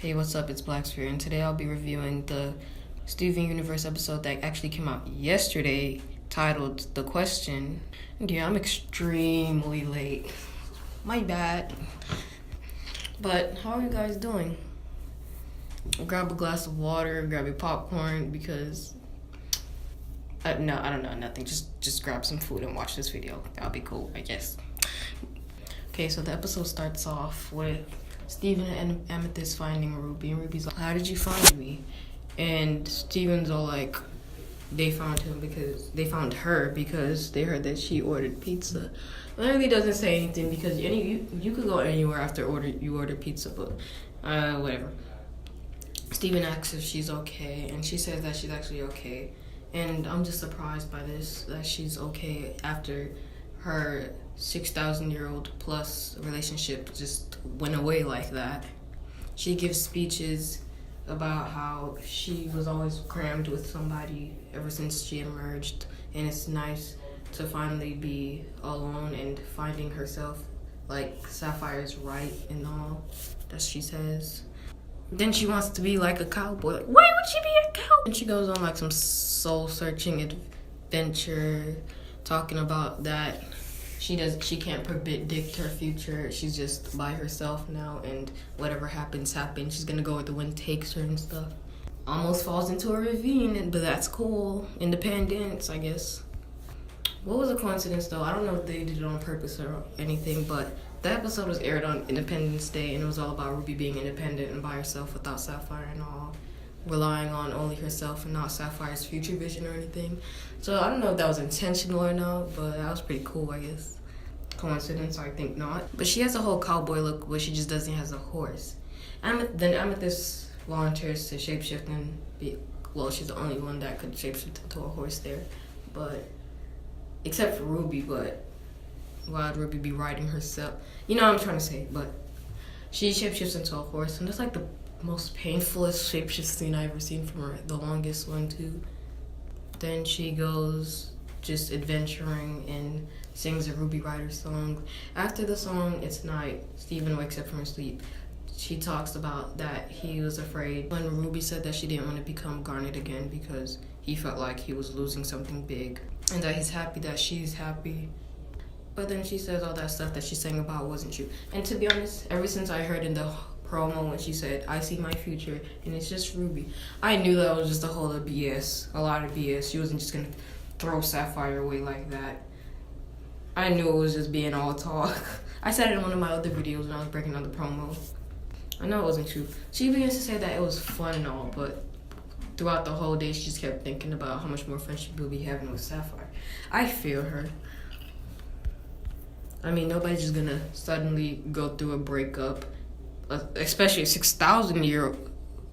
Hey, what's up? It's Blacksphere, and today I'll be reviewing the Steven Universe episode that actually came out yesterday, titled The Question. And yeah, I'm extremely late. My bad. But how are you guys doing? Grab a glass of water, grab your popcorn, because no, I don't know, nothing. Just grab some food and watch this video. That'll be cool, I guess. Okay, so the episode starts off with Steven and Amethyst finding Ruby, and Ruby's like, "How did you find me?" And Steven's all like, they found her because they heard that she ordered pizza. It really doesn't say anything because you could go anywhere after you order pizza, but whatever. Steven asks if she's okay, and she says that she's actually okay. And I'm just surprised by this, that she's okay after her 6,000-year-old plus relationship just went away like that. She gives speeches about how she was always crammed with somebody ever since she emerged, and it's nice to finally be alone and finding herself, like Sapphire's right and all that she says. Then she wants to be like a cowboy. Like, why would she be a cowboy? And she goes on like some soul-searching adventure, talking about that she can't predict her future. She's just by herself now, and whatever happens. She's gonna go where the wind takes her and stuff. Almost falls into a ravine, but that's cool. Independence, I guess. What was a coincidence though? I don't know if they did it on purpose or anything, but the episode was aired on Independence Day, and it was all about Ruby being independent and by herself without Sapphire and all, relying on only herself and not Sapphire's future vision or anything. So I don't know if that was intentional or not, but that was pretty cool, I guess. Coincidence? I think not. But she has a whole cowboy look, but she just doesn't have a horse. Then Amethyst volunteers to shapeshift and she's the only one that could shapeshift into a horse there, but except for Ruby. But why would Ruby be riding herself? You know what I'm trying to say. But she shapeshifts into a horse, and that's like the most painfulest shapeshift scene I've ever seen from her, the longest one too. Then she goes just adventuring and sings a Ruby Rider song. After the song, it's night. Steven wakes up from her sleep. She talks about that he was afraid when Ruby said that she didn't want to become Garnet again because he felt like he was losing something big, and that he's happy that she's happy. But then she says all that stuff that she sang about wasn't true. And to be honest, ever since I heard in the promo when she said, "I see my future and it's just Ruby," I knew that was just a whole of BS, a lot of BS. She wasn't just gonna throw Sapphire away like that. I knew it was just being all talk. I said it in one of my other videos when I was breaking down the promo. I know it wasn't true. She begins to say that it was fun and all, but throughout the whole day she just kept thinking about how much more fun she will be having with Sapphire. I feel her. I mean, nobody's just gonna suddenly go through a breakup, especially a 6,000-year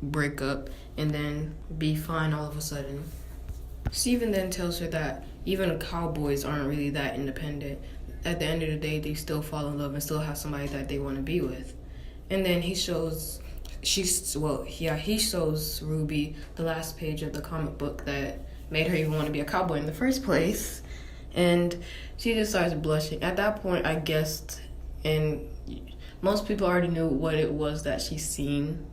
breakup, and then be fine all of a sudden. Steven then tells her that even cowboys aren't really that independent. At the end of the day, they still fall in love and still have somebody that they want to be with. And then he shows Ruby the last page of the comic book that made her even want to be a cowboy in the first place. And she just starts blushing. At that point, I guessed, and most people already knew what it was that she's seen.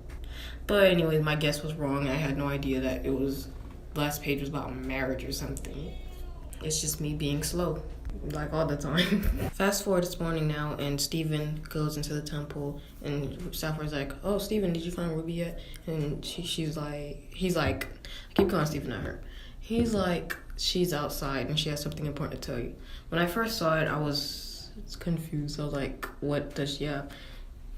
But anyways, my guess was wrong. I had no idea that the last page was about marriage or something. It's just me being slow, like all the time. Fast forward this morning now, and Steven goes into the temple, and Sapphire's like, "Oh, Steven, did you find Ruby yet?" And he's like, I keep calling Steven not her. He's like, "She's outside and she has something important to tell you." When I first saw it, I was confused. I was like, what does she have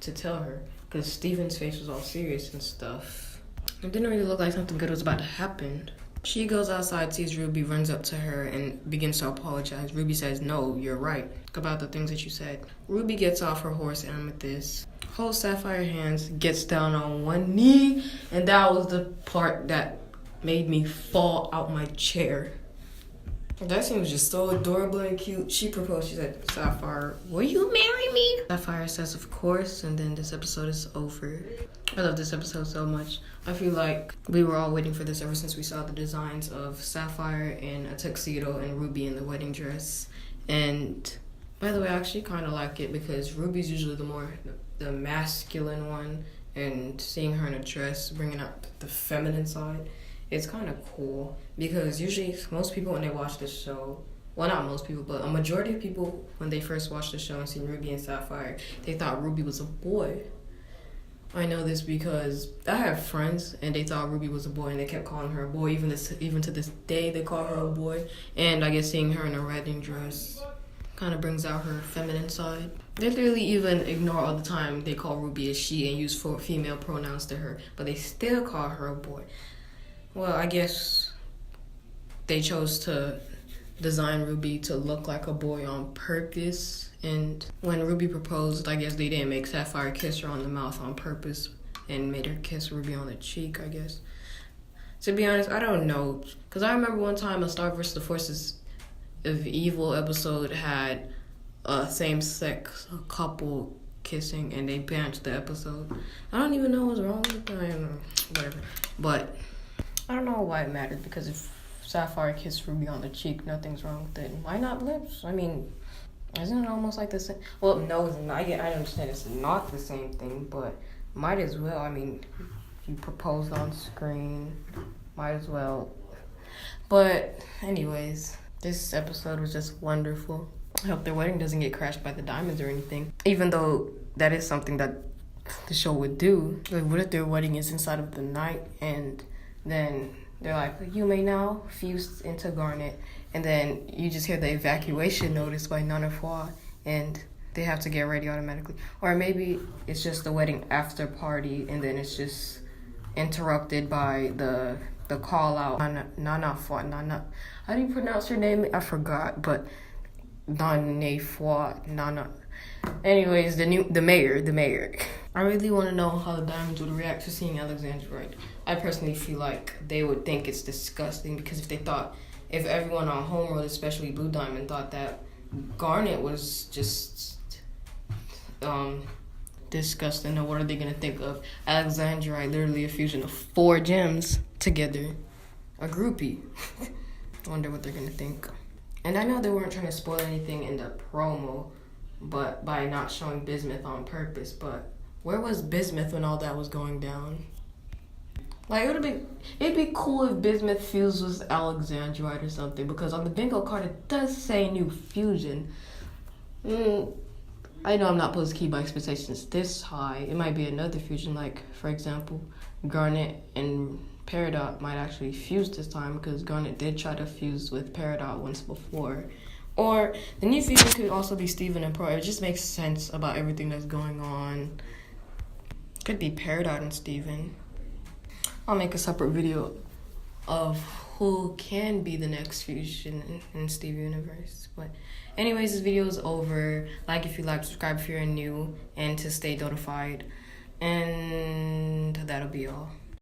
to tell her? Because Steven's face was all serious and stuff. It didn't really look like something good was about to happen. She goes outside, sees Ruby, runs up to her, and begins to apologize. Ruby says, "No, you're right about the things that you said." Ruby gets off her horse, Amethyst, holds Sapphire hands, gets down on one knee, and that was the part that made me fall out my chair. That scene was just so adorable and cute. She proposed. She said, "Sapphire, will you marry me?" Sapphire says, "Of course," and then this episode is over. I love this episode so much. I feel like we were all waiting for this ever since we saw the designs of Sapphire in a tuxedo and Ruby in the wedding dress. And by the way, I actually kind of like it because Ruby's usually the masculine one, and seeing her in a dress, bringing up the feminine side, it's kind of cool. Because usually most people when they watch the show, well, not most people, but a majority of people when they first watched the show and seen Ruby and Sapphire, they thought Ruby was a boy. I know this because I have friends and they thought Ruby was a boy and they kept calling her a boy. Even to this day, they call her a boy. And I guess seeing her in a Ridin dress kind of brings out her feminine side. They literally even ignore all the time they call Ruby a she and use female pronouns to her, but they still call her a boy. Well, I guess they chose to design Ruby to look like a boy on purpose. And when Ruby proposed, I guess they didn't make Sapphire kiss her on the mouth on purpose and made her kiss Ruby on the cheek, I guess. To be honest, I don't know. Because I remember one time a Star vs. the Forces of Evil episode had a same-sex couple kissing and they banned the episode. I don't even know what's wrong with it. I don't know. Whatever. But I don't know why it mattered, because if Sapphire kissed Ruby on the cheek, nothing's wrong with it. Why not lips? I mean, isn't it almost like the same? Well, no, it's not. I understand it's not the same thing, but might as well. I mean, you proposed on screen, might as well. But anyways, this episode was just wonderful. I hope their wedding doesn't get crashed by the diamonds or anything, even though that is something that the show would do. Like, what if their wedding is inside of the night and then they're like, you may now fuse into Garnet, and then you just hear the evacuation notice by Nana Foi, and they have to get ready automatically. Or maybe it's just the wedding after party, and then it's just interrupted by the call out. Nana Foi, Nana. How do you pronounce her name? I forgot, but Nana Foi, Nana. Anyways, the mayor. I really want to know how the diamonds would react to seeing Alexandrite. I personally feel like they would think it's disgusting, because if everyone on Homeworld, especially Blue Diamond, thought that Garnet was just disgusting, then what are they going to think of Alexandrite, literally a fusion of 4 gems together? A groupie. I wonder what they're going to think. And I know they weren't trying to spoil anything in the promo, but by not showing Bismuth on purpose, but where was Bismuth when all that was going down? Like, it'd be cool if Bismuth fused with Alexandrite or something, because on the bingo card it does say new fusion. I know I'm not supposed to keep my expectations this high. It might be another fusion, like, for example, Garnet and Peridot might actually fuse this time, because Garnet did try to fuse with Peridot once before. Or the new fusion could also be Steven and Pearl. It just makes sense about everything that's going on. Could be Peridot and Steven. I'll make a separate video of who can be the next fusion in Steve Universe. But anyways, this video is over. Like if you like, subscribe if you're new, and to stay notified. And that'll be all.